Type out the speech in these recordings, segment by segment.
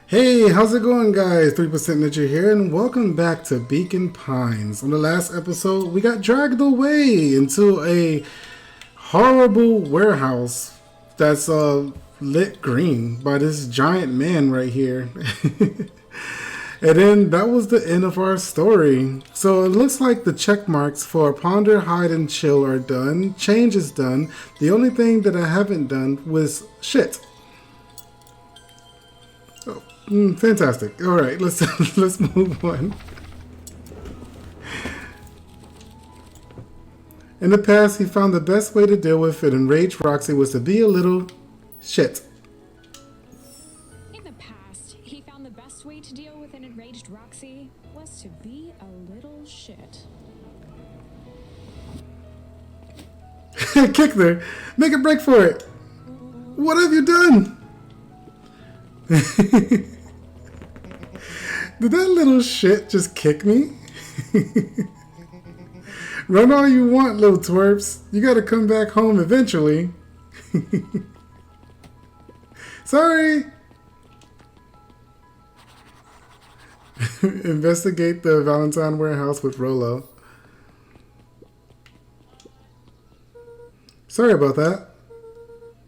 Hey, how's it going, guys? 3% Ninja here, and welcome back to Beacon Pines. On the last episode, we got dragged away into a horrible warehouse that's lit green by this giant man right here. And then that was the end of our story. So it looks like the check marks for Ponder, Hide, and Chill are done. Change is done. The only thing that I haven't done was shit. Fantastic. All right, let's let's move on. In the past, he found the best way to deal with an enraged Roxy was to be a little shit. In the past, he found the best way to deal with an enraged Roxy was to be a little shit. Kick there. Make a break for it. What have you done? Did that little shit just kick me? Run all you want, little twerps. You gotta come back home eventually. Sorry. Investigate the Valentine Warehouse with Rollo. Sorry about that.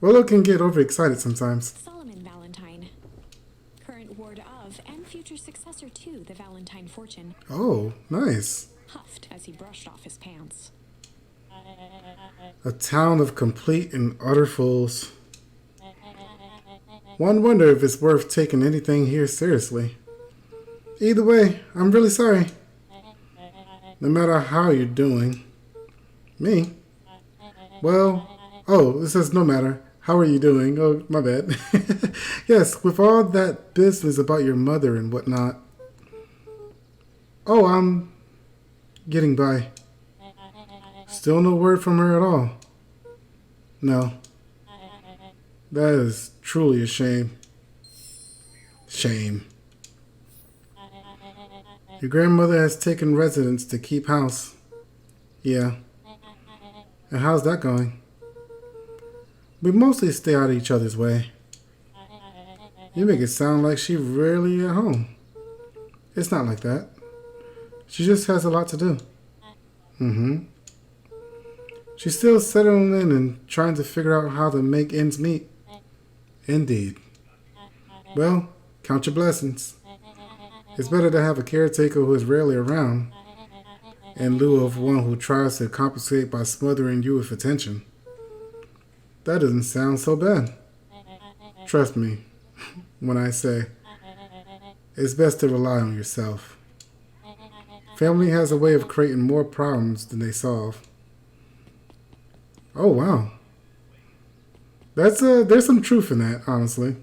Rollo can get overexcited sometimes. Valentine, current ward of and future successor to the Valentine fortune. Oh, nice. Huffed as he brushed off his pants. A town of complete and utter fools. One wonder if it's worth taking anything here seriously. Either way, I'm really sorry. No matter how you're doing. Me? Well, oh, it says no matter. How are you doing? Oh, my bad. Yes, with all that business about your mother and whatnot. Oh, I'm getting by. Still no word from her at all. No. That is truly a shame. Shame. Your grandmother has taken residence to keep house. Yeah. And how's that going? We mostly stay out of each other's way. You make it sound like she's rarely at home. It's not like that. She just has a lot to do. She's still settling in and trying to figure out how to make ends meet. Indeed. Well, count your blessings. It's better to have a caretaker who is rarely around, in lieu of one who tries to compensate by smothering you with attention. That doesn't sound so bad. Trust me when I say it's best to rely on yourself. Family has a way of creating more problems than they solve. Oh, wow. There's some truth in that, honestly.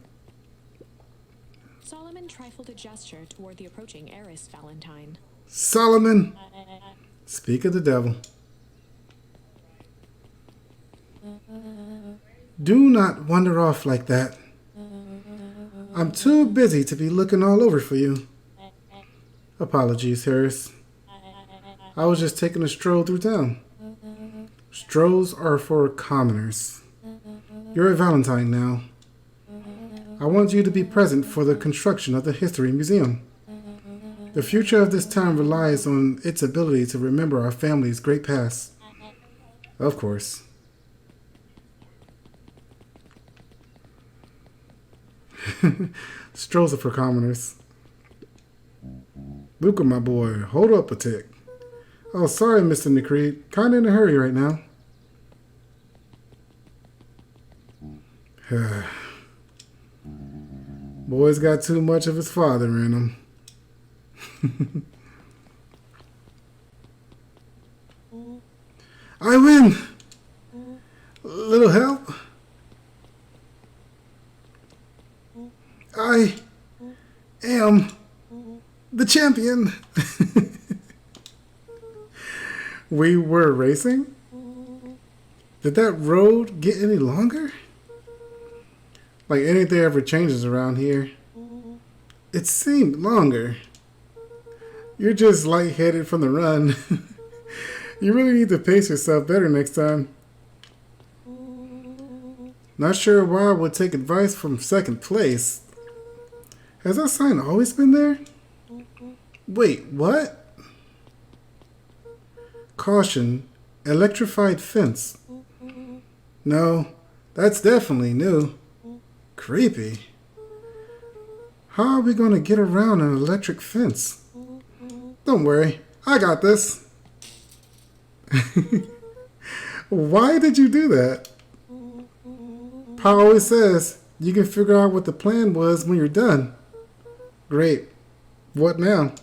Solomon trifled a gesture toward the approaching heiress Valentine. Solomon! Speak of the devil. Do not wander off like that. I'm too busy to be looking all over for you. Apologies, Harris. I was just taking a stroll through town. Strolls are for commoners. You're a Valentine now. I want you to be present for the construction of the History Museum. The future of this town relies on its ability to remember our family's great past. Of course. Strolls are for commoners. Luca, my boy, hold up a tick. Oh, sorry, Mr. Necreed. Kinda in a hurry right now. Boy's got too much of his father in him. I win! Little help? I am the champion. We were racing? Did that road get any longer? Like anything ever changes around here. It seemed longer. You're just lightheaded from the run. You really need to pace yourself better next time. Not sure why I would take advice from second place. Has that sign always been there? Wait, what? Caution, electrified fence. No, that's definitely new. Creepy. How are we going to get around an electric fence? Don't worry, I got this. Why did you do that? Pa always says you can figure out what the plan was when you're done. Great. What now?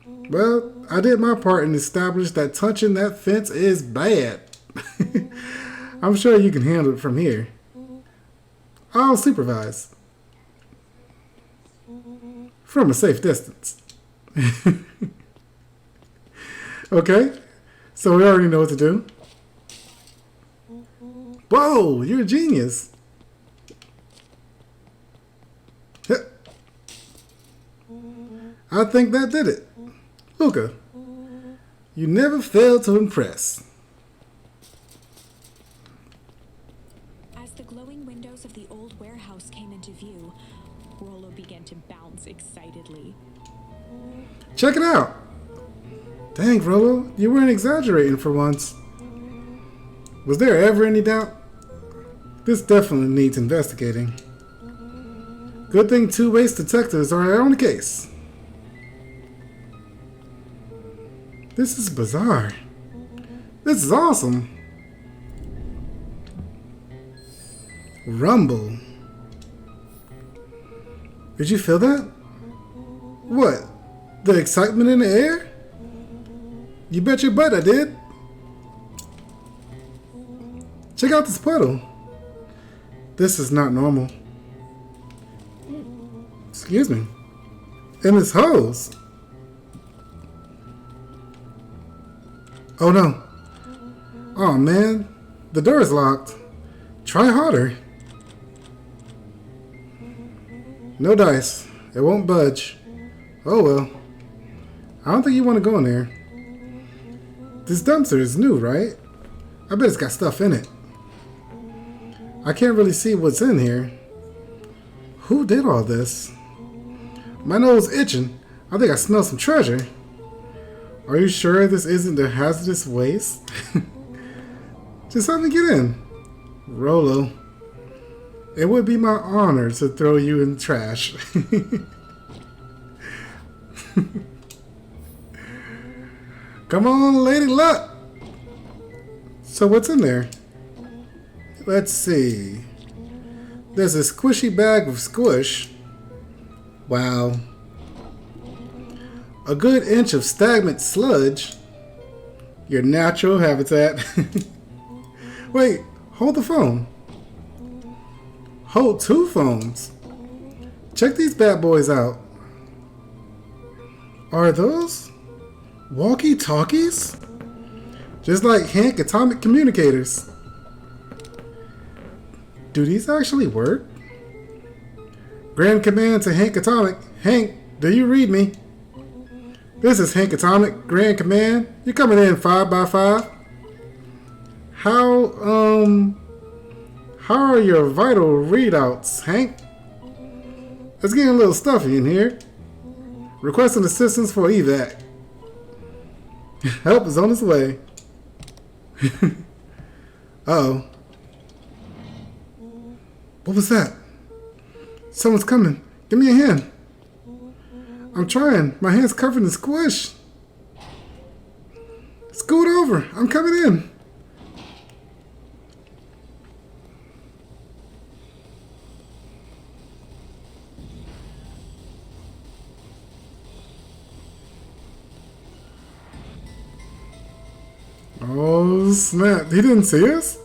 Well, I did my part and established that touching that fence is bad. I'm sure you can handle it from here. I'll supervise. From a safe distance. Okay, so we already know what to do. Whoa, you're a genius. I think that did it. Luca, you never fail to impress. As the glowing windows of the old warehouse came into view, Rollo began to bounce excitedly. Check it out. Dang, Rollo, you weren't exaggerating for once. Was there ever any doubt? This definitely needs investigating. Good thing two waste detectives are on the case. This is bizarre. This is awesome. Rumble. Did you feel that? What? The excitement in the air? You bet your butt I did. Check out this puddle. This is not normal. Excuse me. And this hose. Oh no. Oh man. The door is locked. Try harder. No dice. It won't budge. Oh well. I don't think you want to go in there. This dumpster is new, right? I bet it's got stuff in it. I can't really see what's in here. Who did all this? My nose itching. I think I smell some treasure. Are you sure this isn't the hazardous waste? Just let me get in. Rollo. It would be my honor to throw you in the trash. Come on, Lady Luck. So what's in there? Let's see. There's a squishy bag of squish. Wow. A good inch of stagnant sludge. Your natural habitat. Wait, hold the phone. Hold two phones. Check these bad boys out. Are those Walkie Talkies? Just like Hank atomic communicators. Do these actually work? Grand command to Hank Atomic. Hank, do you read me? This is Hank Atomic, Grand Command. You're coming in 5 by 5. How are your vital readouts, Hank? It's getting a little stuffy in here. Requesting assistance for evac. Help is on its way. Uh-oh. What was that? Someone's coming. Give me a hand. I'm trying. My hand's covered in squish. Scoot over. I'm coming in. Oh, snap. He didn't see us?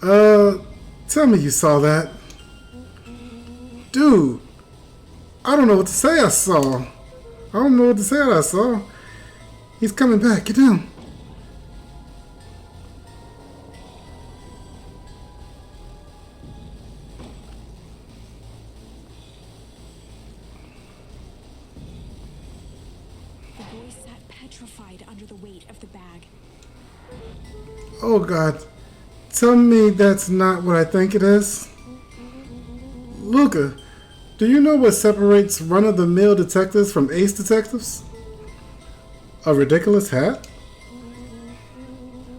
Tell me you saw that. Dude, I don't know what to say I saw. I don't know what to say I saw. He's coming back. Get down. The boy sat petrified under the weight of the bag. Oh, God. Tell me that's not what I think it is. Luca, Do you know what separates run-of-the-mill detectives from ace detectives? A ridiculous hat?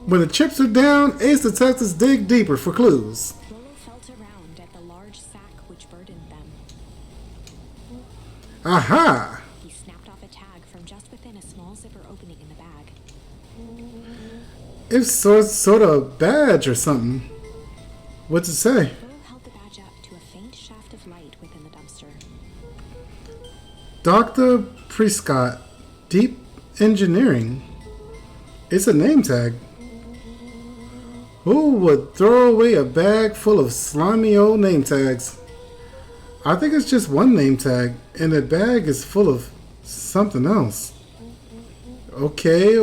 When the chips are down, ace detectives dig deeper for clues. Rollo felt around at the large sack which burdened them. Aha! He snapped off a tag from just within a small zipper opening in the bag. It's sort of a badge or something. What's it say? Rollo held the badge up to a faint shaft of light within the dumpster. Dr. Prescott, Deep Engineering. It's a name tag. Who would throw away a bag full of slimy old name tags? I think it's just one name tag, and the bag is full of something else. Okay.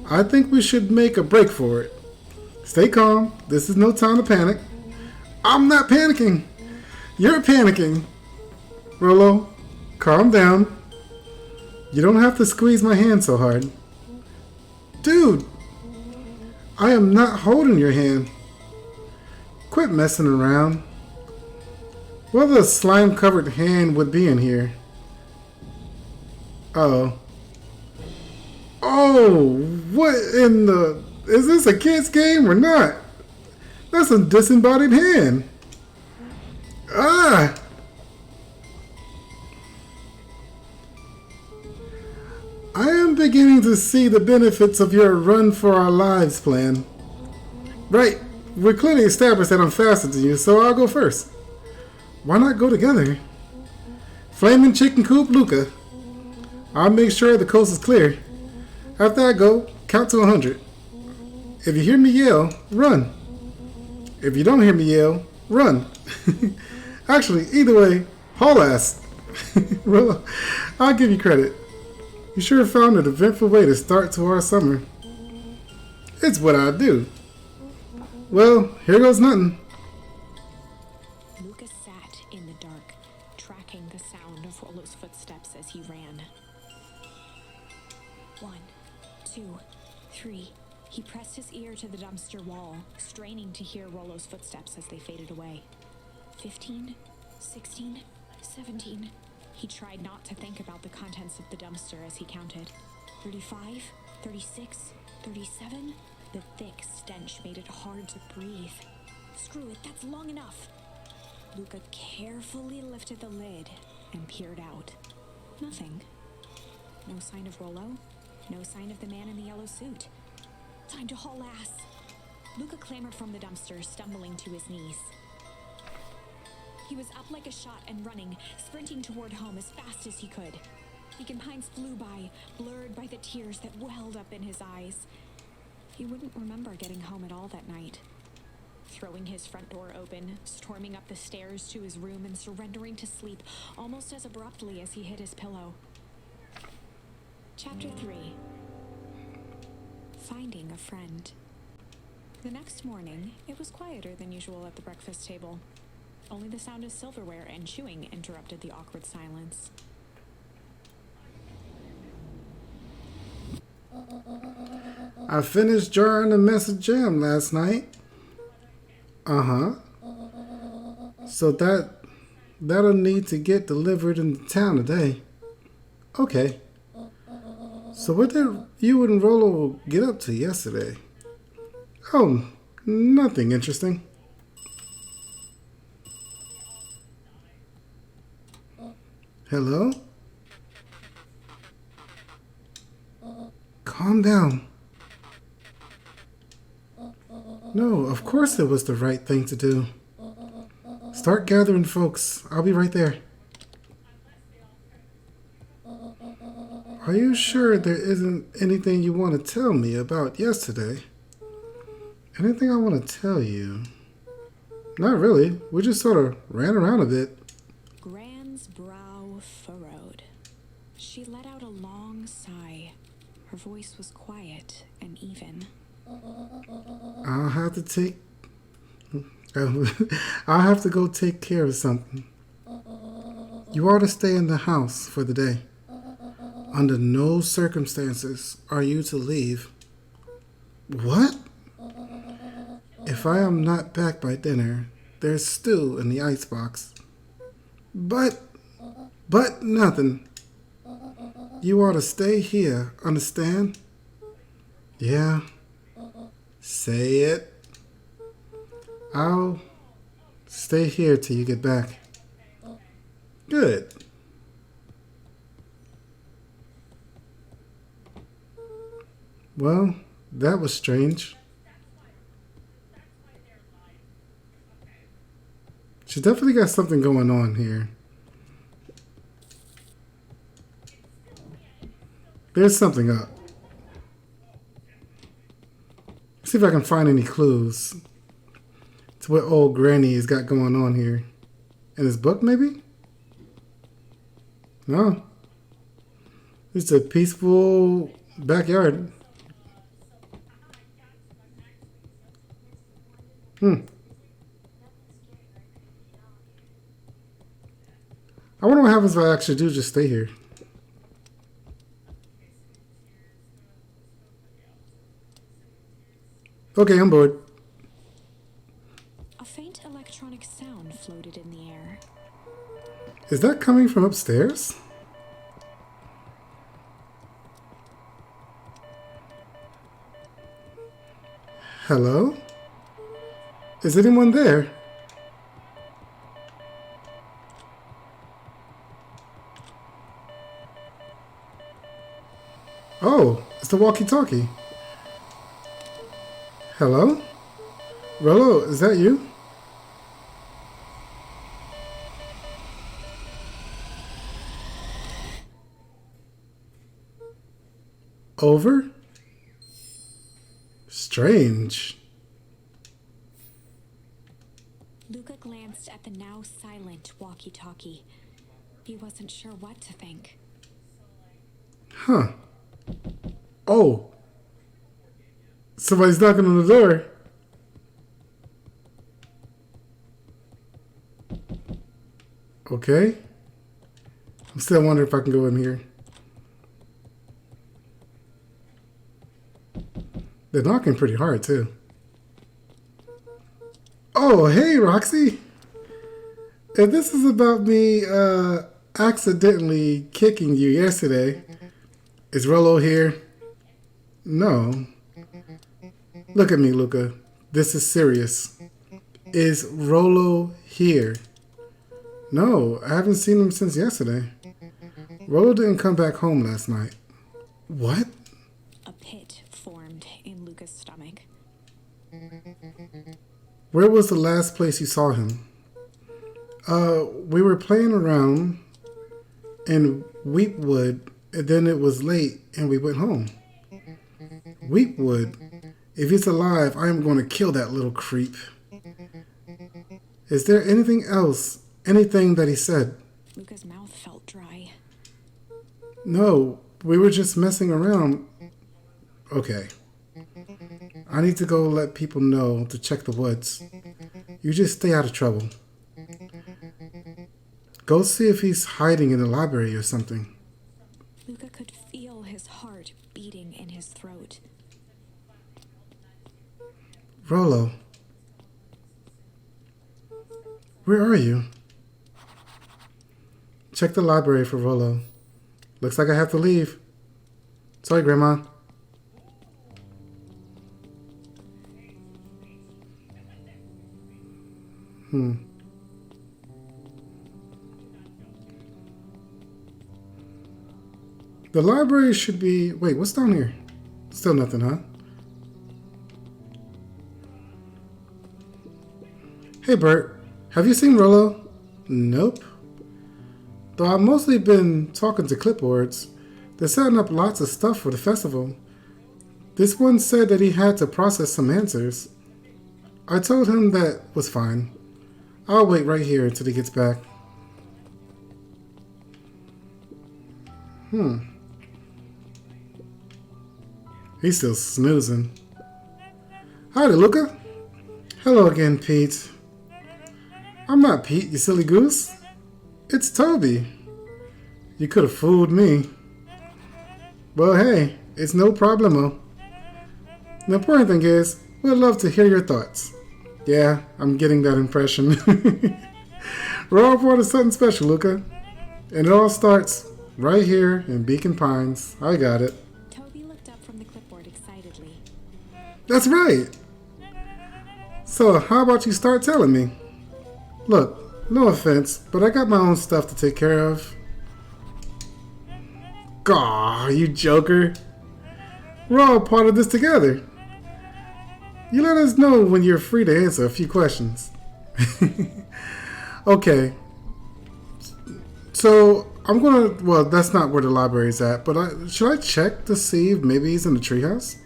I think we should make a break for it. Stay calm. This is no time to panic. I'm not panicking. You're panicking. Rollo, calm down. You don't have to squeeze my hand so hard. Dude, I am not holding your hand. Quit messing around. What a slime-covered hand would be in here. Uh-oh. Oh, what in the... Is this a kid's game or not? That's a disembodied hand. Ah! I am beginning to see the benefits of your run for our lives plan. Right, we're clearly established that I'm faster than you, so I'll go first. Why not go together? Flaming chicken coop, Luca. I'll make sure the coast is clear. After I go, count to 100. If you hear me yell, run. If you don't hear me yell, run. Actually, either way, haul ass. Well, I'll give you credit. You sure found an eventful way to start to our summer. It's what I do. Well, here goes nothing. Lucas sat in the dark, tracking the sound of Rollo's footsteps as he ran. 1, 2, 3. He pressed his ear to the dumpster wall, straining to hear Rollo's footsteps as they faded away. 15, 16, 17. He tried not to think about the contents of the dumpster as he counted. 35, 36, 37. The thick stench made it hard to breathe. Screw it, that's long enough. Luca carefully lifted the lid and peered out. Nothing. No sign of Rollo. No sign of the man in the yellow suit. Time to haul ass. Luca clambered from the dumpster, stumbling to his knees. He was up like a shot and running, sprinting toward home as fast as he could. Beacon Pines flew by, blurred by the tears that welled up in his eyes. He wouldn't remember getting home at all that night. Throwing his front door open, storming up the stairs to his room and surrendering to sleep almost as abruptly as he hit his pillow. Chapter 3. Finding a friend. The next morning, it was quieter than usual at the breakfast table. Only the sound of silverware and chewing interrupted the awkward silence. I finished jarring the mess of jam last night. Uh-huh. So that'll need to get delivered into town today. Okay. So what did you and Rollo get up to yesterday? Oh, nothing interesting. Hello? Calm down. No, of course it was the right thing to do. Start gathering folks. I'll be right there. Are you sure there isn't anything you want to tell me about yesterday? Anything I want to tell you? Not really. We just sort of ran around a bit. Gran's brow furrowed. She let out a long sigh. Her voice was quiet and even. I'll have to go take care of something. You ought to stay in the house for the day. Under no circumstances are you to leave. What? If I am not back by dinner, there's stew in the icebox. But nothing. You ought to stay here, understand? Yeah. Say it. I'll stay here till you get back. Good. Well, that was strange. She definitely got something going on here. There's something up. See if I can find any clues to what old Granny has got going on here. In his book, maybe? No. It's a peaceful backyard. I wonder what happens if I actually do just stay here. Okay, I'm bored. A faint electronic sound floated in the air. Is that coming from upstairs? Hello? Is anyone there? Oh, it's the Walkie Talkie. Hello? Rollo, is that you? Over? Strange. Luca glanced at the now silent walkie-talkie. He wasn't sure what to think. Huh. Oh. Somebody's knocking on the door. Okay. I'm still wondering if I can go in here. They're knocking pretty hard, too. Oh, hey, Roxy. If this is about me accidentally kicking you yesterday, is Rollo here? No. Look at me, Luca. This is serious. Is Rollo here? No, I haven't seen him since yesterday. Rollo didn't come back home last night. What? A pit formed in Luca's stomach. Where was the last place you saw him? We were playing around in Wheatwood, and then it was late, and we went home. Wheatwood? If he's alive, I am going to kill that little creep. Is there anything else? Anything that he said? Luca's mouth felt dry. No, we were just messing around. Okay. I need to go let people know to check the woods. You just stay out of trouble. Go see if he's hiding in the library or something. Luca could feel his heart beating in his throat. Rollo. Where are you? Check the library for Rollo. Looks like I have to leave. Sorry, Grandma. The library should be... Wait, what's down here? Still nothing, huh? Hey, Bert. Have you seen Rollo? Nope. Though I've mostly been talking to clipboards. They're setting up lots of stuff for the festival. This one said that he had to process some answers. I told him that was fine. I'll wait right here until he gets back. He's still snoozing. Howdy, Luca. Hello again, Pete. I'm not Pete, you silly goose. It's Toby. You could have fooled me. Well, hey, it's no problemo. The important thing is, we'd love to hear your thoughts. Yeah, I'm getting that impression. We're all part of something special, Luca. And it all starts right here in Beacon Pines. I got it. Toby looked up from the clipboard excitedly. That's right. So, how about you start telling me? Look, no offense, but I got my own stuff to take care of. Aw, you joker. We're all part of this together. You let us know when you're free to answer a few questions. Okay. So, I'm gonna... Well, that's not where the library's at, but should I check to see if maybe he's in the treehouse?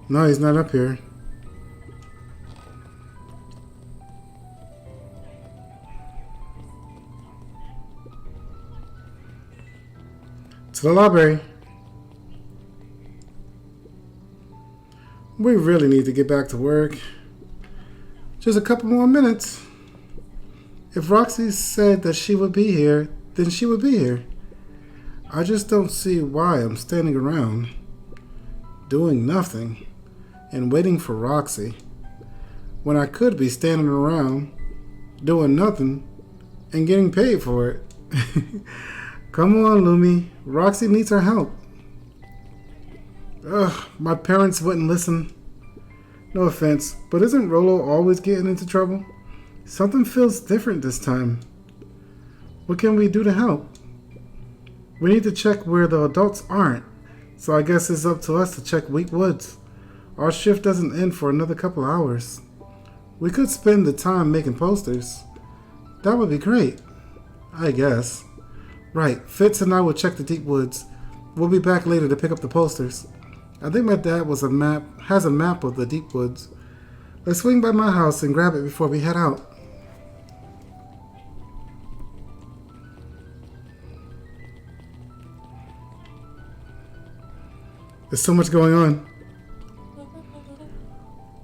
No, he's not up here. To the library. We really need to get back to work. Just a couple more minutes. If Roxy said that she would be here, then she would be here. I just don't see why I'm standing around doing nothing and waiting for Roxy when I could be standing around doing nothing and getting paid for it. Come on, Lumi. Roxy needs our help. Ugh, my parents wouldn't listen. No offense, but isn't Rollo always getting into trouble? Something feels different this time. What can we do to help? We need to check where the adults aren't, so I guess it's up to us to check Weak Woods. Our shift doesn't end for another couple hours. We could spend the time making posters. That would be great, I guess. Right, Fitz and I will check the deep woods. We'll be back later to pick up the posters. I think my dad has a map of the deep woods. Let's swing by my house and grab it before we head out. There's so much going on.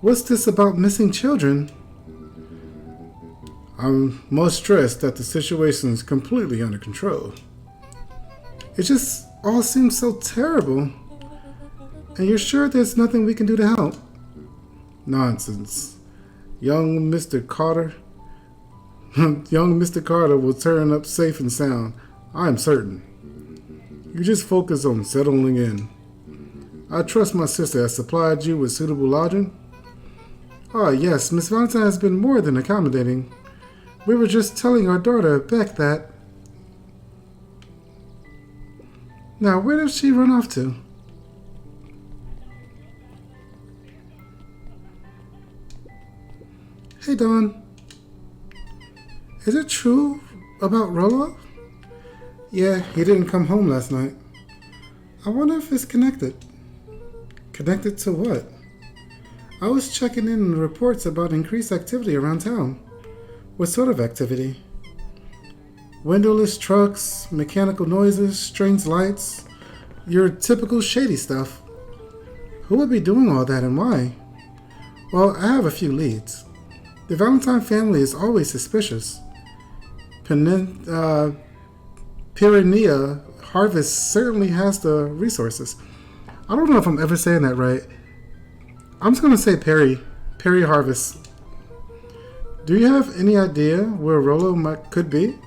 What's this about missing children? I'm most stressed that the situation is completely under control. It just all seems so terrible. And you're sure there's nothing we can do to help? Nonsense. Young Mr. Carter will turn up safe and sound. I am certain. You just focus on settling in. I trust my sister has supplied you with suitable lodging. Ah, yes, Miss Valentine has been more than accommodating. We were just telling our daughter, Beck, that... Now, where does she run off to? Hey, Dawn. Is it true about Rollo? Yeah, he didn't come home last night. I wonder if it's connected. Connected to what? I was checking in on the reports about increased activity around town. What sort of activity? Windowless trucks, mechanical noises, strange lights, your typical shady stuff. Who would be doing all that and why? Well, I have a few leads. The Valentine family is always suspicious. Piranha Harvest certainly has the resources. I don't know if I'm ever saying that right. I'm just going to say Perry Harvest. Do you have any idea where Rollo could be?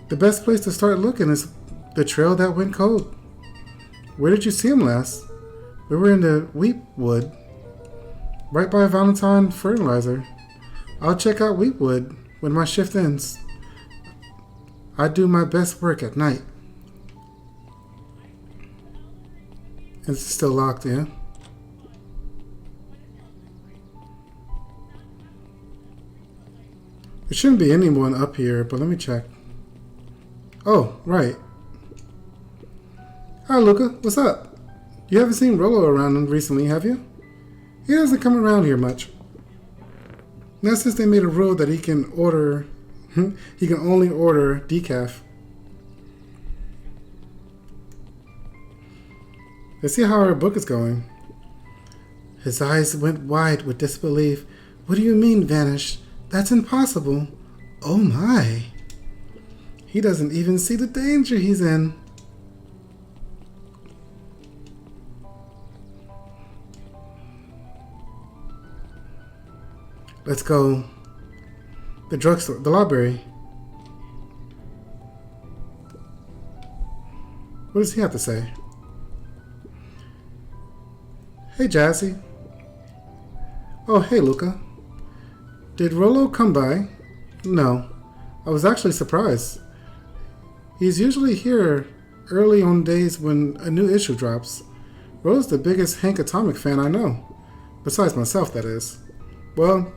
The best place to start looking is the trail that went cold. Where did you see him last? We were in the Weepwood, right by Valentine Fertilizer. I'll check out Weepwood when my shift ends. I do my best work at night. It's still locked, yeah? There shouldn't be anyone up here, but let me check. Oh, right. Hi, Luca. What's up? You haven't seen Rollo around recently, have you? He doesn't come around here much. Not since they made a rule that he can only order decaf. Let's see how our book is going. His eyes went wide with disbelief. What do you mean, vanish? That's impossible. Oh my. He doesn't even see the danger he's in. Let's go. The drugstore, the library. What does he have to say? Hey, Jazzy. Oh, hey, Luca. Did Rollo come by? No. I was actually surprised. He's usually here early on days when a new issue drops. Rollo's the biggest Hank Atomic fan I know. Besides myself, that is. Well,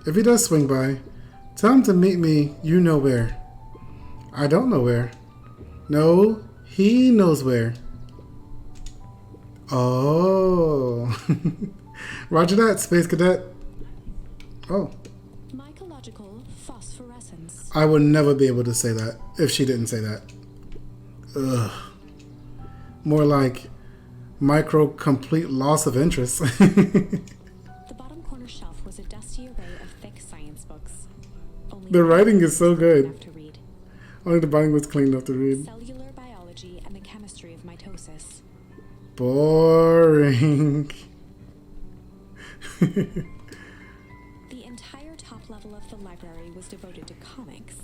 if he does swing by, tell him to meet me you know where. I don't know where. No, he knows where. Oh. Roger that, Space Cadet. Oh. Mycological phosphorescence. I would never be able to say that if she didn't say that. Ugh. More like micro complete loss of interest. The bottom corner shelf was a dusty array of thick science books. Only The writing is so good. enough to read. Only the binding was clean enough to read. Cellular biology and the chemistry of mitosis. Boring. The entire top level of the library was devoted to comics.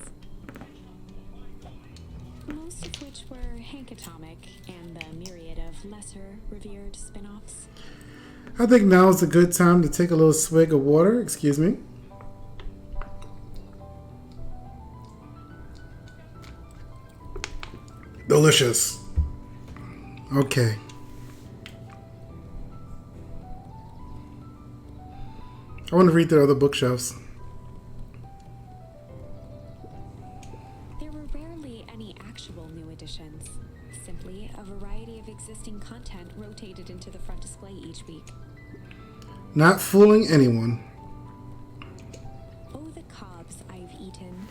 Most of which were Hank Atomic and the myriad of lesser revered spin-offs. I think now is a good time to take a little swig of water. Excuse me. Delicious. Okay. I want to read through other bookshelves. There were rarely any actual new editions. Simply a variety of existing content rotated into the front display each week. Not fooling anyone. Oh, the cobs I've eaten.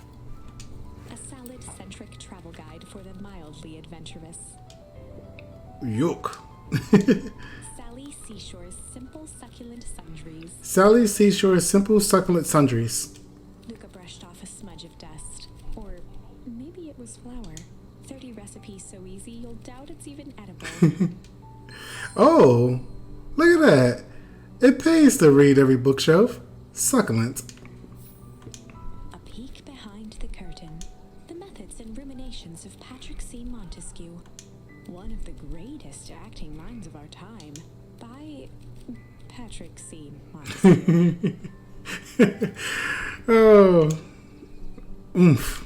A salad-centric travel guide for the mildly adventurous. Yuck. Sally Seashore's simple succulent sundries. Sally Seashore's simple succulent sundries. Luca brushed off a smudge of dust. Or maybe it was flour. 30 recipes so easy you'll doubt it's even edible. Oh, look at that. It pays to read every bookshelf. Succulent. A peek behind the curtain. The methods and ruminations of Patrick C. Montesquieu. One of the greatest acting minds of our time. By Patrick C. Montesquieu. Oh. Oomph.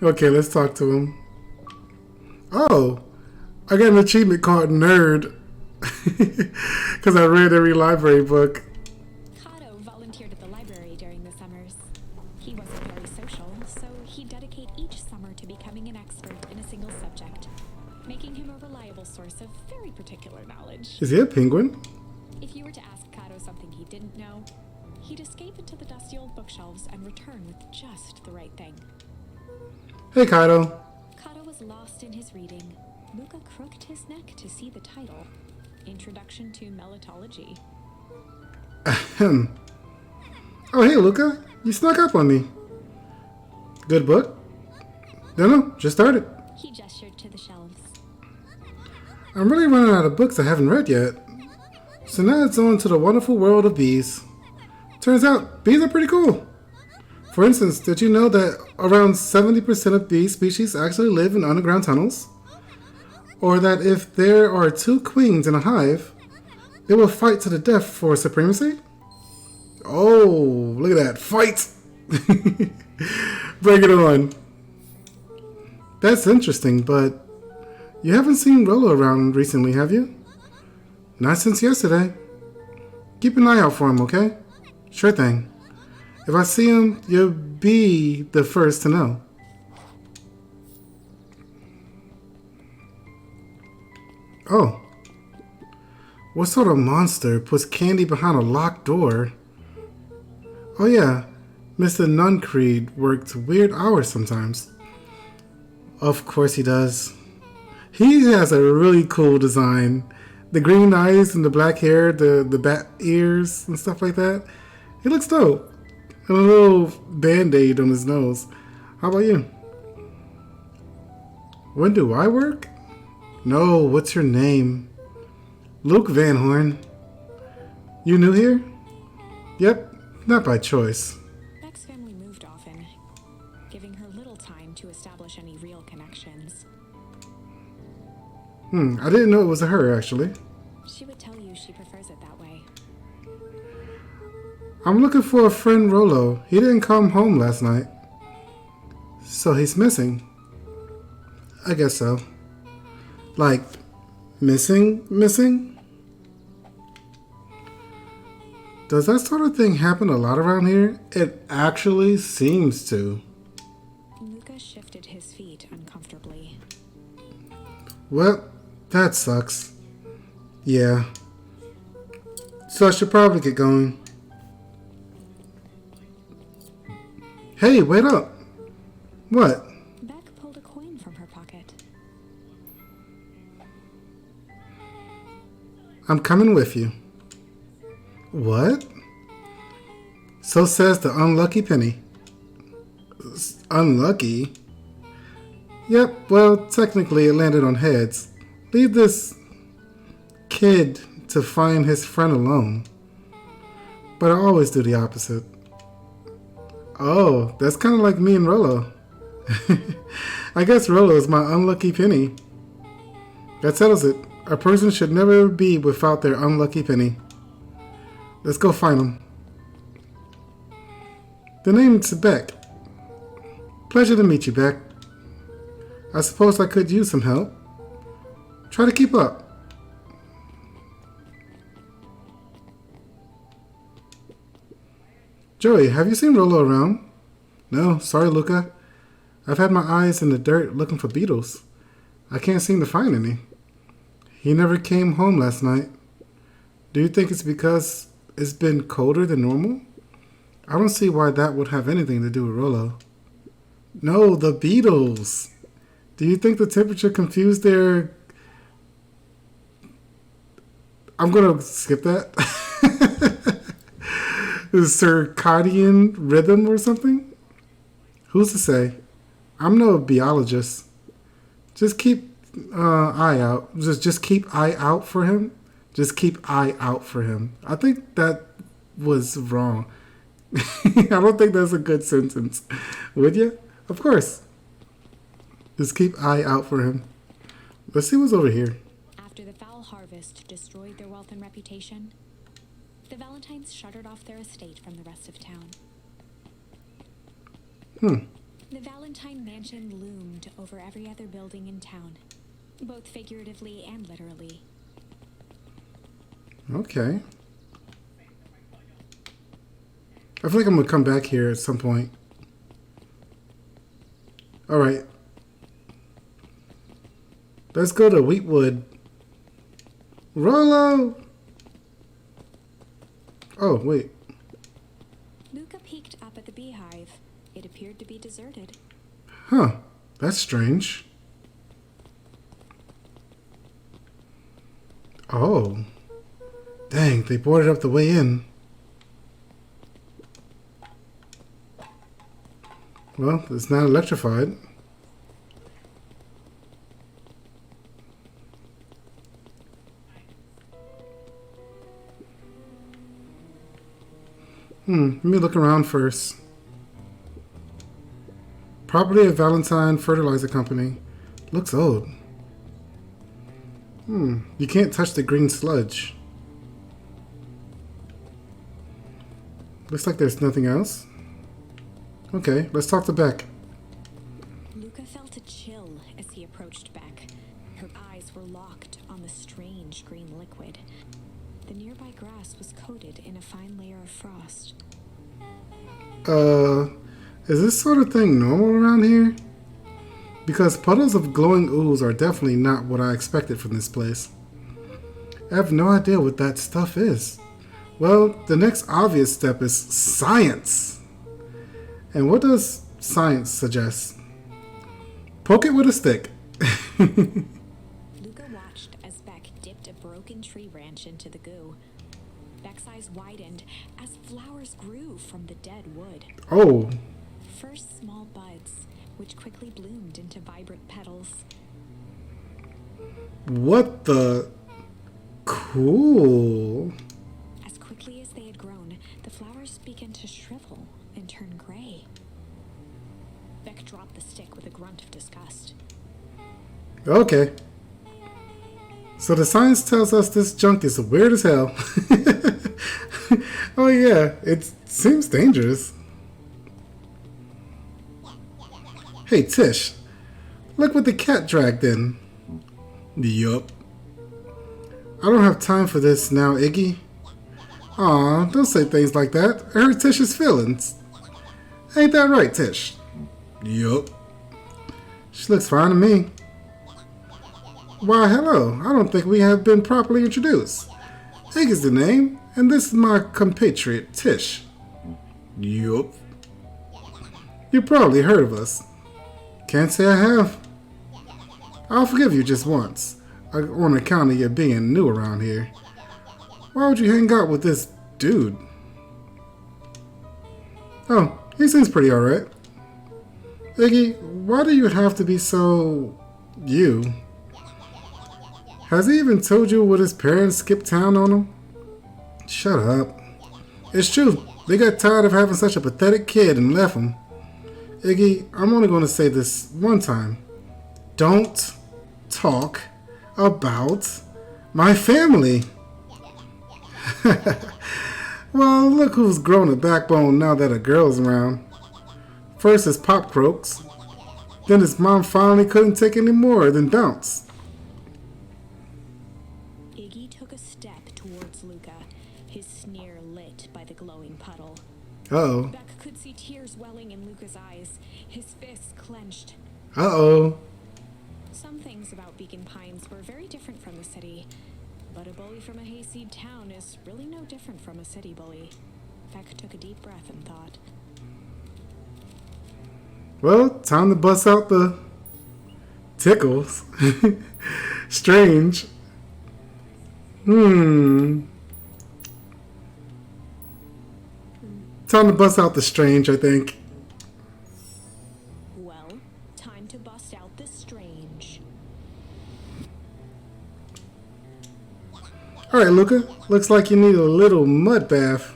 Okay, let's talk to him. Oh, I got an achievement called Nerd. Because I read every library book. Kato volunteered at the library during the summers. He wasn't very social, so he'd dedicate each summer to becoming an expert in a single subject, making him a reliable source of very particular knowledge. Is he a penguin? If you were to ask Kato something he didn't know, he'd escape into the dusty old bookshelves and return with just the right thing. Hey, Kaido. Kato was lost in his reading. Luca crooked his neck to see the title. Introduction to Melitology. Ahem. Oh, hey, Luca. You snuck up on me. Good book? No, just started. He gestured to the shelves. I'm really running out of books I haven't read yet. So now it's on to the wonderful world of bees. Turns out, bees are pretty cool. For instance, did you know that around 70% of bee species actually live in underground tunnels? Or that if there are two queens in a hive, they will fight to the death for supremacy? Oh, look at that. Fight! Bring it on. That's interesting, but you haven't seen Rollo around recently, have you? Not since yesterday. Keep an eye out for him, okay? Sure thing. If I see him, you'll be the first to know. Oh. What sort of monster puts candy behind a locked door? Oh yeah, Mr. Nuncreed works weird hours sometimes. Of course he does. He has a really cool design. The green eyes and the black hair, the bat ears and stuff like that. He looks dope. And a little band-aid on his nose. How about you? When do I work? No, what's your name? Luke Van Horn. You new here? Yep, not by choice. Beck's family moved often, giving her little time to establish any real connections. I didn't know it was a her, actually. She would tell you she prefers it that way. I'm looking for a friend Rollo. He didn't come home last night. So he's missing. I guess so. Like, missing? Does that sort of thing happen a lot around here? It actually seems to. Luca shifted his feet uncomfortably. Well, that sucks. Yeah. So I should probably get going. Hey, wait up. What? Beck pulled a coin from her pocket. I'm coming with you. What? So says the unlucky penny. Unlucky? Yep, well, technically it landed on heads. Leave this kid to find his friend alone. But I always do the opposite. Oh, that's kind of like me and Rollo. I guess Rollo is my unlucky penny. That settles it. A person should never be without their unlucky penny. Let's go find him. The name's Beck. Pleasure to meet you, Beck. I suppose I could use some help. Try to keep up. Joey, have you seen Rollo around? No, sorry, Luca. I've had my eyes in the dirt looking for beetles. I can't seem to find any. He never came home last night. Do you think it's because it's been colder than normal? I don't see why that would have anything to do with Rollo. No, the beetles. Do you think the temperature confused their... I'm going to skip that. Circadian rhythm or something? Who's to say? I'm no biologist. Just keep eye out. Just keep eye out for him. Just keep eye out for him. I think that was wrong. I don't think that's a good sentence. Would you? Of course. Just keep eye out for him. Let's see what's over here. After the foul harvest destroyed their wealth and reputation, the Valentines shuttered off their estate from the rest of town. The Valentine Mansion loomed over every other building in town, both figuratively and literally. Okay. I feel like I'm going to come back here at some point. Alright. Let's go to Wheatwood. Rollo! Oh, wait. Luca peeked up at the beehive. It appeared to be deserted. Huh. That's strange. Oh. Dang, they boarded up the way in. Well, it's not electrified. Let me look around first. Property of Valentine Fertilizer Company. Looks old. You can't touch the green sludge. Looks like there's nothing else. Okay, let's talk to Beck. Luca felt a chill as he approached Beck. Her eyes were locked on the strange green liquid. The nearby grass was coated in a fine layer of frost. Is this sort of thing normal around here? Because puddles of glowing ooze are definitely not what I expected from this place. I have no idea what that stuff is. Well, the next obvious step is science. And what does science suggest? Poke it with a stick. Luca watched as Beck dipped a broken tree branch into the goo. Beck's eyes widened as flowers grew from the dead wood. Oh. First small buds, which quickly bloomed into vibrant petals. What the... Cool. As quickly as they had grown, down, the flowers begin to shrivel and turn gray. Beck dropped the stick with a grunt of disgust. Okay. So the science tells us this junk is weird as hell. Oh yeah, it seems dangerous. Hey Tish, look what the cat dragged in. Yup. I don't have time for this now, Iggy. Aw, don't say things like that. I hurt Tish's feelings. Ain't that right, Tish? Yup. She looks fine to me. Why, hello. I don't think we have been properly introduced. Iggy's the name, and this is my compatriot, Tish. Yup. You probably heard of us. Can't say I have. I'll forgive you just once, on account of you being new around here. Why would you hang out with this dude? Oh, he seems pretty alright. Iggy, why do you have to be so... you? Has he even told you what his parents skipped town on him? Shut up. It's true. They got tired of having such a pathetic kid and left him. Iggy, I'm only going to say this one time. Don't talk about my family. Well, look who's grown a backbone now that a girl's around. First his pop croaks. Then his mom finally couldn't take any more than bounce. Iggy took a step towards Luca, his sneer lit by the glowing puddle. Uh-oh. Beck could see tears welling in Luca's eyes, his fists clenched. Uh-oh. Some things about Beacon Pines were very different from the city, but a bully from a hayseed town is really no different from a city bully. Beck took a deep breath and thought. Well, time to bust out the tickles. Strange. Time to bust out the strange, I think. Well, time to bust out the strange. Alright, Luca. Looks like you need a little mud bath.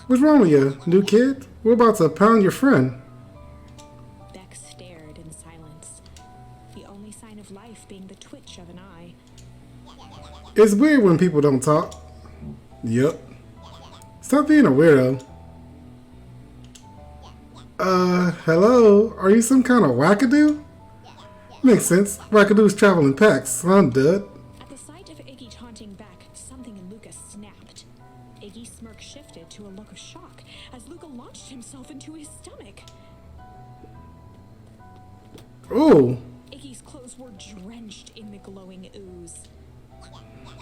What's wrong with you, new kid? We're about to pound your friend. Beck stared in silence, the only sign of life being the twitch of an eye. It's weird when people don't talk. Yup. Stop being a weirdo. Hello? Are you some kind of wackadoo? Makes sense. Wackadoos travel in packs, so I'm dead. At the sight of Iggy taunting Beck, something in Luca snapped. Iggy's smirk shifted to a look of shock as Luca launched himself into his stomach. Ooh. Iggy's clothes were drenched in the glowing ooze.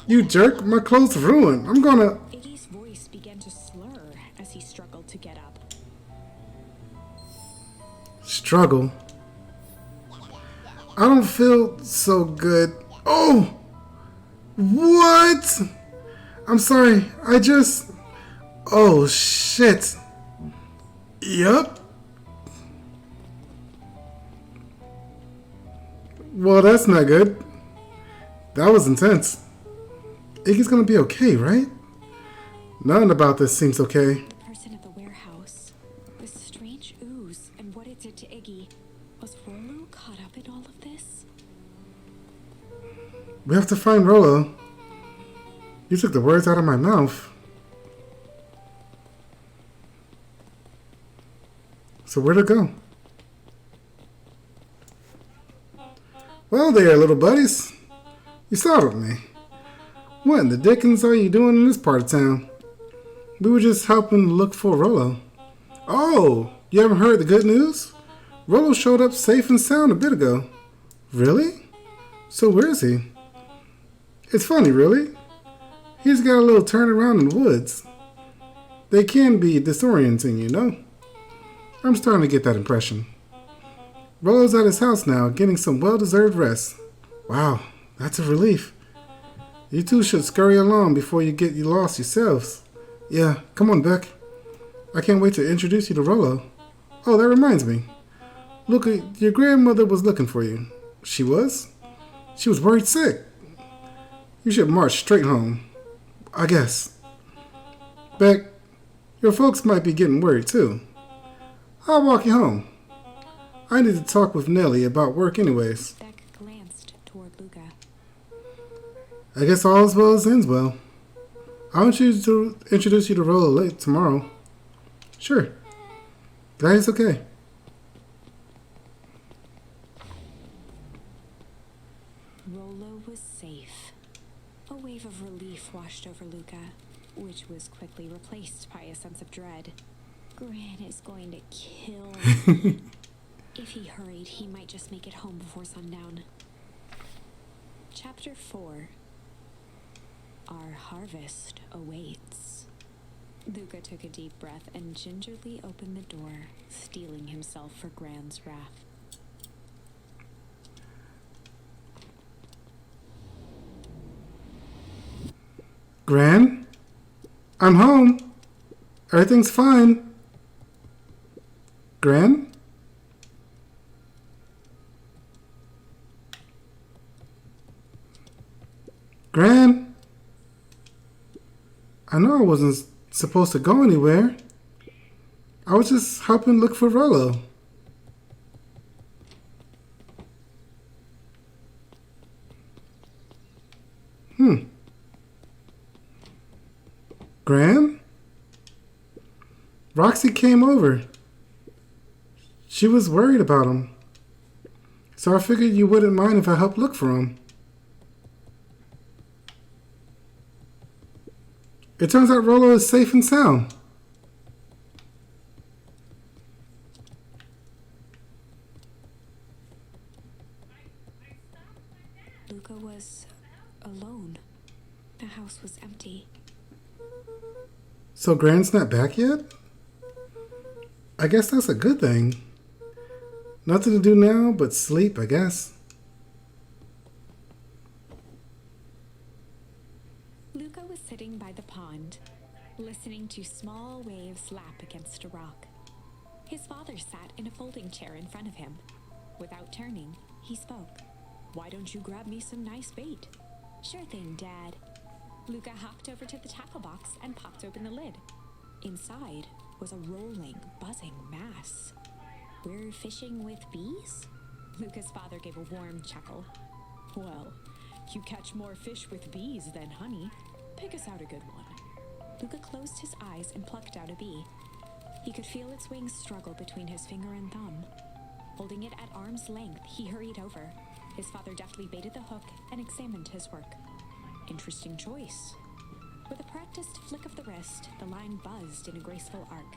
You jerk, my clothes ruined. I'm gonna... Iggy's voice began to slur as he struggled to get up. struggle. I don't feel so good. Oh! What? I'm sorry. Oh, shit. Yup. Well, that's not good. That was intense. Iggy's gonna be okay, right? Nothing about this seems okay. The person at the warehouse, this strange ooze, and what it did to Iggy. Was Rollo caught up in all of this? We have to find Rollo. You took the words out of my mouth. So where'd it go? Well there, little buddies. You startled me. What in the dickens are you doing in this part of town? We were just helping look for Rollo. Oh, you haven't heard the good news? Rollo showed up safe and sound a bit ago. Really? So where is he? It's funny, really. He's got a little turnaround in the woods. They can be disorienting, you know? I'm starting to get that impression. Rollo's at his house now, getting some well-deserved rest. Wow, that's a relief. You two should scurry along before you get lost yourselves. Yeah, come on, Beck. I can't wait to introduce you to Rollo. Oh, that reminds me. Look, your grandmother was looking for you. She was? She was worried sick. You should march straight home. I guess. Beck, your folks might be getting worried too. I'll walk you home. I need to talk with Nellie about work anyways. Beck glanced toward Luca. I guess all is well as ends well. I want you to introduce you to Rollo late tomorrow. Sure. Glad it's okay. Rollo was safe. A wave of relief washed over Luca, which was quickly replaced by a sense of dread. Gran is going to kill me. If he hurried, he might just make it home before sundown. Chapter 4. Our harvest awaits. Luca took a deep breath and gingerly opened the door, steeling himself for Gran's wrath. Gran? I'm home. Everything's fine. Gran? Gran? I know I wasn't supposed to go anywhere. I was just helping look for Rollo. Gran? Roxy came over. She was worried about him. So I figured you wouldn't mind if I helped look for him. It turns out Rollo is safe and sound. Luca was alone. The house was empty. So Gran's not back yet? I guess that's a good thing. Nothing to do now but sleep, I guess. Luca was sitting by the pond, listening to small waves lap against a rock. His father sat in a folding chair in front of him. Without turning, he spoke. "Why don't you grab me some nice bait?" "Sure thing, Dad." Luca hopped over to the tackle box and popped open the lid. Inside was a rolling, buzzing mass. "We're fishing with bees?" Luca's father gave a warm chuckle. "Well, you catch more fish with bees than honey. Pick us out a good one." Luca closed his eyes and plucked out a bee. He could feel its wings struggle between his finger and thumb. Holding it at arm's length, he hurried over. His father deftly baited the hook and examined his work. Interesting choice. With a practiced flick of the wrist, the line buzzed in a graceful arc.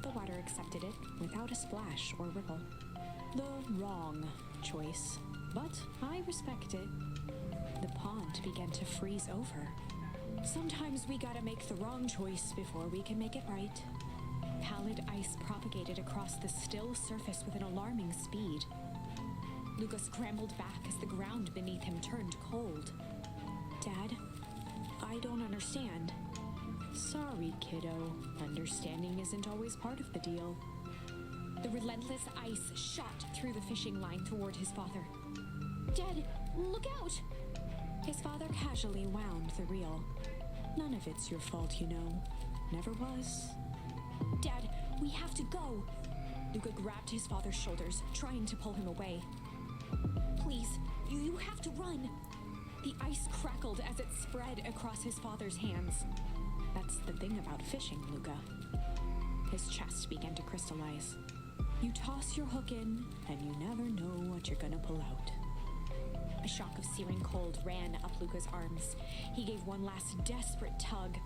The water accepted it without a splash or ripple. The wrong choice, but I respect it. The pond began to freeze over. Sometimes we gotta make the wrong choice before we can make it right. Pallid ice propagated across the still surface with an alarming speed. Luca scrambled back as the ground beneath him turned cold. "Dad, I don't understand." "Sorry, kiddo. Understanding isn't always part of the deal." The relentless ice shot through the fishing line toward his father. "Dad, look out!" His father casually wound the reel. "None of it's your fault, you know. Never was." "Dad, we have to go." Luca grabbed his father's shoulders, trying to pull him away. "Please, you have to run." The ice crackled as it spread across his father's hands. That's the thing about fishing, Luca. His chest began to crystallize. You toss your hook in, and you never know what you're gonna pull out. A shock of searing cold ran up Luca's arms. He gave one last desperate tug.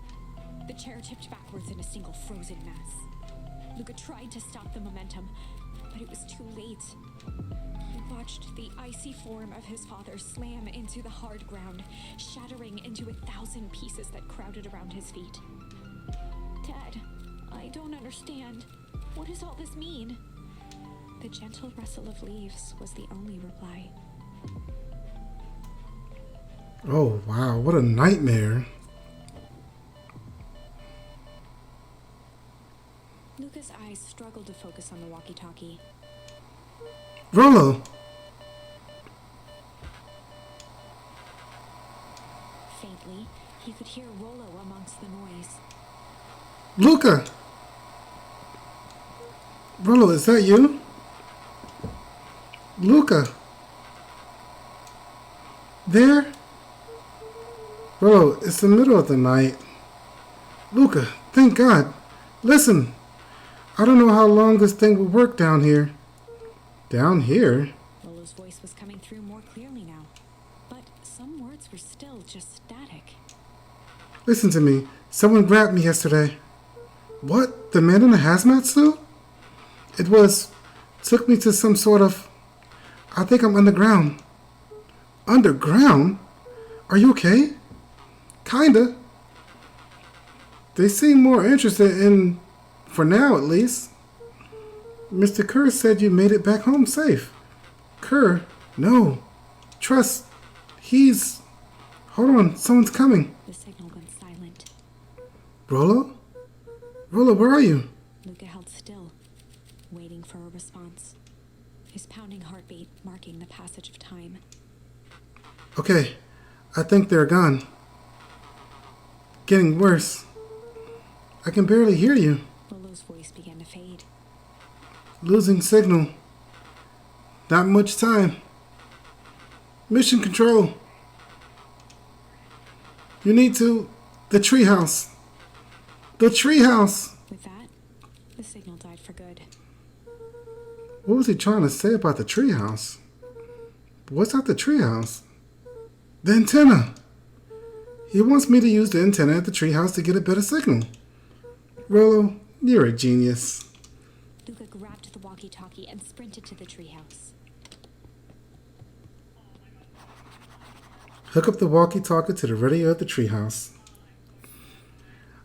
The chair tipped backwards in a single frozen mass. Luca tried to stop the momentum, but it was too late. He watched the icy form of his father slam into the hard ground, shattering into 1,000 pieces that crowded around his feet. "Dad, I don't understand. What does all this mean?" The gentle rustle of leaves was the only reply. Oh, wow. What a nightmare. Luca's eyes struggled to focus on the walkie-talkie. Rollo! Faintly, he could hear Rollo amongst the noise. Luca! Rollo, is that you? Luca! There? Rollo, it's the middle of the night. Luca, thank God. Listen, I don't know how long this thing will work down here. Down here? Rollo's voice was coming through more clearly now, but some words were still just static. Listen to me. Someone grabbed me yesterday. What? The man in the hazmat suit? Took me to some sort of... I think I'm underground. Underground? Are you okay? Kinda. They seem more interested in, for now at least. Mr. Kerr said you made it back home safe. Kerr? No. Trust. He's... Hold on, someone's coming. The signal went silent. Rollo? Rollo, where are you? Luca held still, waiting for a response. His pounding heartbeat marking the passage of time. Okay, I think they're gone. Getting worse. I can barely hear you. Rollo's voice began to fade. Losing signal. Not much time. Mission control. You need to... The treehouse. The treehouse. With that, the signal died for good. What was he trying to say about the treehouse? What's at the treehouse? The antenna. He wants me to use the antenna at the treehouse to get a better signal. Rollo, you're a genius. Luca grabbed the walkie-talkie and sprinted to the treehouse. Hook up the walkie-talkie to the radio at the treehouse.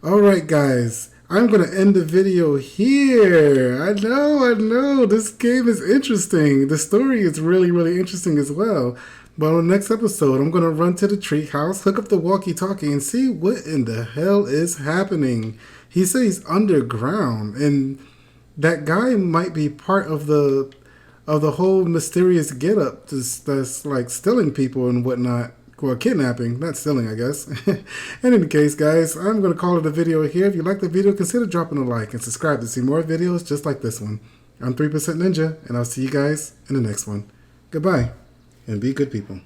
Alright guys, I'm going to end the video here. I know, this game is interesting. The story is really, really interesting as well. But on the next episode, I'm going to run to the treehouse, hook up the walkie-talkie, and see what in the hell is happening. He says he's underground, and that guy might be part of the whole mysterious getup that's like stealing people and whatnot. Well, kidnapping, not stealing, I guess. In any case, guys, I'm going to call it a video here. If you like the video, consider dropping a like and subscribe to see more videos just like this one. I'm 3% Ninja, and I'll see you guys in the next one. Goodbye, and be good people.